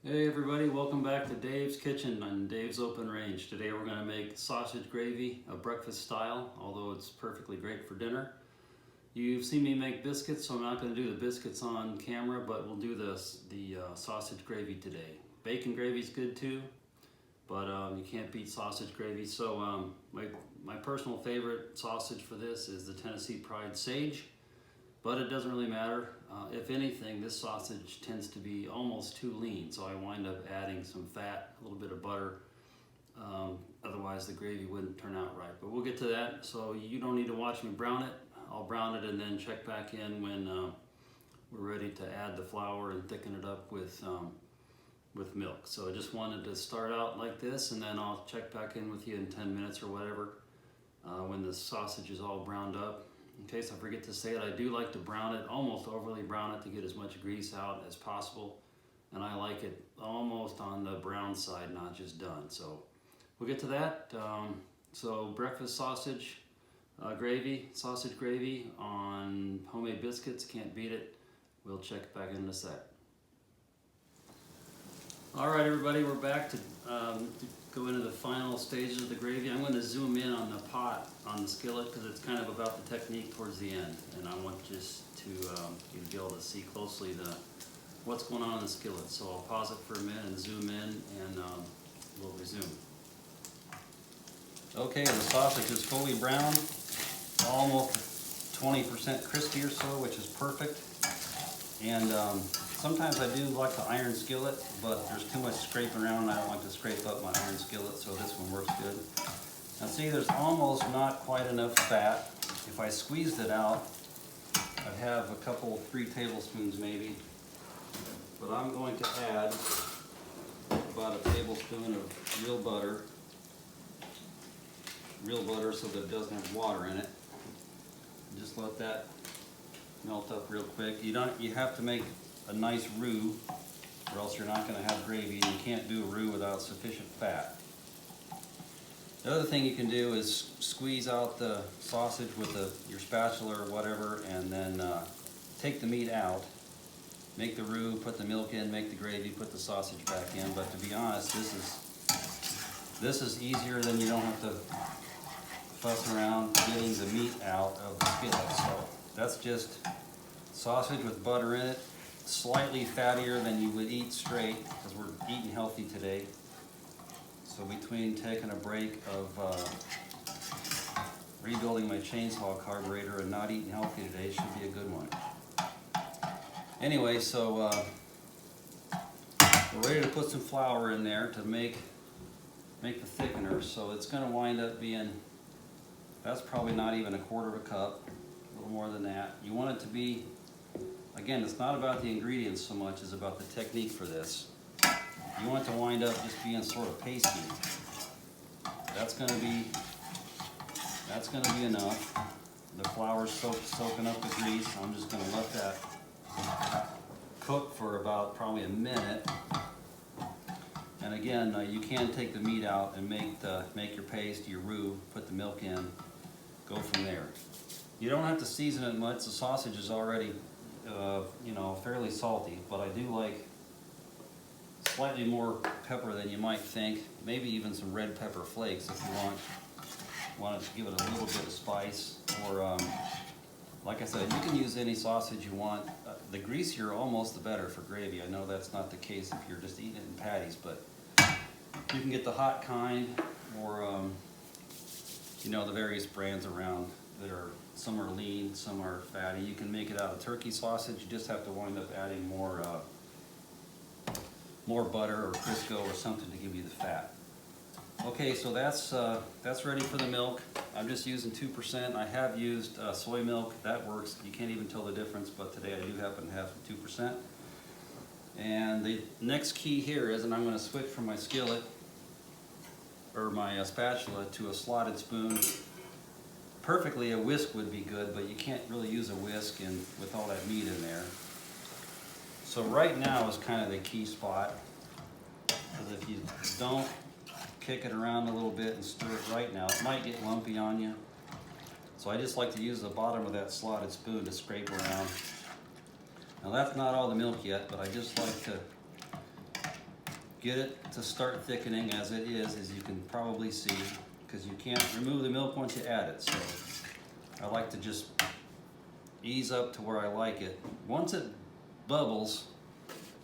Hey everybody, welcome back to Dave's Kitchen and Dave's Open Range. Today we're going to make sausage gravy, a breakfast style, although it's perfectly great for dinner. You've seen me make biscuits, so I'm not going to do the biscuits on camera, but we'll do the sausage gravy today. Bacon gravy is good too, but you can't beat sausage gravy. So my personal favorite sausage for this is the Tennessee Pride Sage. But it doesn't really matter. If anything, this sausage tends to be almost too lean, so I wind up adding some fat, a little bit of butter. Otherwise the gravy wouldn't turn out right. But we'll get to that, so you don't need to watch me brown it. I'll brown it and then check back in when we're ready to add the flour and thicken it up with milk. So I just wanted to start out like this, and then I'll check back in with you in 10 minutes or whatever when the sausage is all browned up. In case I forget to say it, I do like to brown it, almost overly brown it to get as much grease out as possible. And I like it almost on the brown side, not just done. So we'll get to that. So breakfast sausage gravy on homemade biscuits, can't beat it. We'll check back in a sec. All right, everybody, we're back to go into the final stages of the gravy. I'm going to zoom in on the pot, on the skillet, because it's kind of about the technique towards the end. And I want just to you to be able to see closely what's going on in the skillet. So I'll pause it for a minute and zoom in, and we'll resume. Okay, the sausage is fully browned, almost 20% crispy or so, which is perfect. And sometimes I do like the iron skillet, but there's too much scraping around and I don't like to scrape up my iron skillet, so this one works good. Now see, there's almost not quite enough fat. If I squeezed it out, I'd have a couple, 3 tablespoons maybe. But I'm going to add about a tablespoon of real butter so that it doesn't have water in it. Just let that melt up real quick. You have to make a nice roux, or else you're not going to have gravy, and you can't do a roux without sufficient fat. The other thing you can do is squeeze out the sausage with your spatula or whatever, and then take the meat out, make the roux, put the milk in, make the gravy, put the sausage back in. But to be honest, this is easier, than you don't have to fuss around getting the meat out of the skillet. So that's just sausage with butter in it, slightly fattier than you would eat straight, because we're eating healthy today. So between taking a break of rebuilding my chainsaw carburetor and not eating healthy today, should be a good one. Anyway, so we're ready to put some flour in there to make the thickener. So it's going to wind up being, that's probably not even a quarter of a cup, a little more than that. You want it to be, again, it's not about the ingredients so much as about the technique for this. You want it to wind up just being sort of pasty. That's going to be enough. The flour's soaking up the grease. I'm just going to let that cook for about probably a minute. And again, you can take the meat out and make your paste, your roux, put the milk in, go from there. You don't have to season it much. The sausage is already fairly salty, but I do like slightly more pepper than you might think. Maybe even some red pepper flakes if you want to give it a little bit of spice. Or like I said, you can use any sausage you want. The greasier, almost the better for gravy. I know that's not the case if you're just eating it in patties, but you can get the hot kind, or the various brands around that are, some are lean, some are fatty. You can make it out of turkey sausage. You just have to wind up adding more butter or Crisco or something to give you the fat. Okay, so that's ready for the milk. I'm just using 2%. I have used soy milk. That works. You can't even tell the difference, but today I do happen to have 2%. And the next key here is, and I'm going to switch from my skillet or my spatula to a slotted spoon. Perfectly, a whisk would be good, but you can't really use a whisk with all that meat in there. So right now is kind of the key spot, because if you don't kick it around a little bit and stir it right now, it might get lumpy on you. So I just like to use the bottom of that slotted spoon to scrape around. Now that's not all the milk yet, but I just like to get it to start thickening as it is, as you can probably see, because you can't remove the milk once you add it. So I like to just ease up to where I like it. Once it bubbles,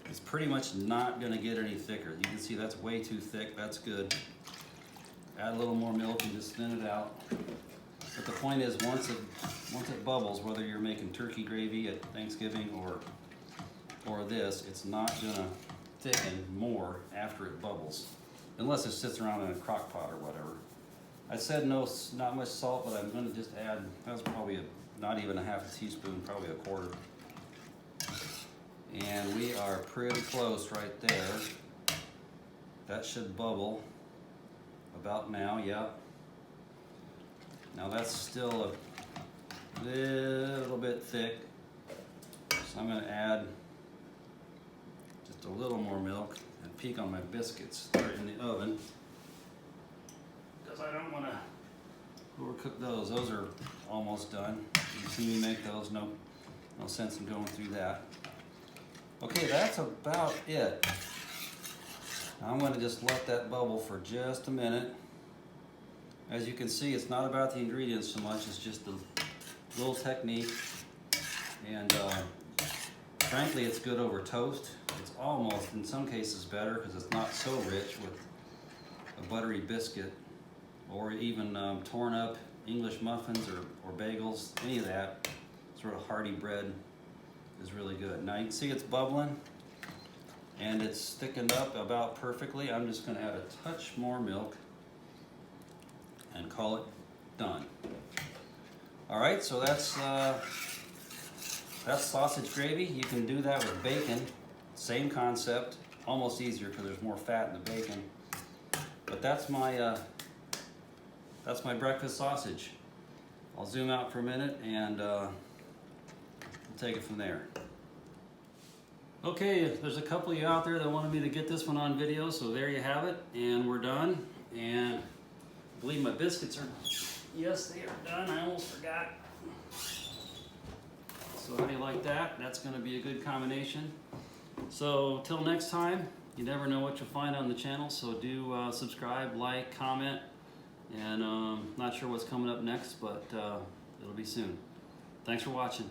it's pretty much not going to get any thicker. You can see that's way too thick. That's good. Add a little more milk and just thin it out. But the point is, once it bubbles, whether you're making turkey gravy at Thanksgiving or this, it's not going to thicken more after it bubbles, unless it sits around in a crock pot or whatever. I said not much salt, but I'm going to just add, that's probably not even a half a teaspoon, probably a quarter. And we are pretty close right there. That should bubble about now, yeah. Now that's still a little bit thick, so I'm going to add just a little more milk and peek on my biscuits. They're in the oven because I don't want to overcook those. Those are almost done. You see me make those, no sense in going through that. Okay, that's about it. I'm going to just let that bubble for just a minute. As you can see, it's not about the ingredients so much, it's just the little technique. And frankly, it's good over toast. It's almost, in some cases, better because it's not so rich with a buttery biscuit, or even torn up English muffins or bagels, any of that sort of hearty bread is really good. Now you can see it's bubbling and it's thickened up about perfectly. I'm just going to add a touch more milk and call it done. All right, so that's sausage gravy. You can do that with bacon. Same concept, almost easier because there's more fat in the bacon. But that's my breakfast sausage. I'll zoom out for a minute and we'll take it from there. Okay, there's a couple of you out there that wanted me to get this one on video, so there you have it, and we're done. And I believe my biscuits are, yes, they are done. I almost forgot. So how do you like that? That's going to be a good combination. So till next time, you never know what you'll find on the channel, so do subscribe, like, comment, and not sure what's coming up next, but it'll be soon. Thanks for watching.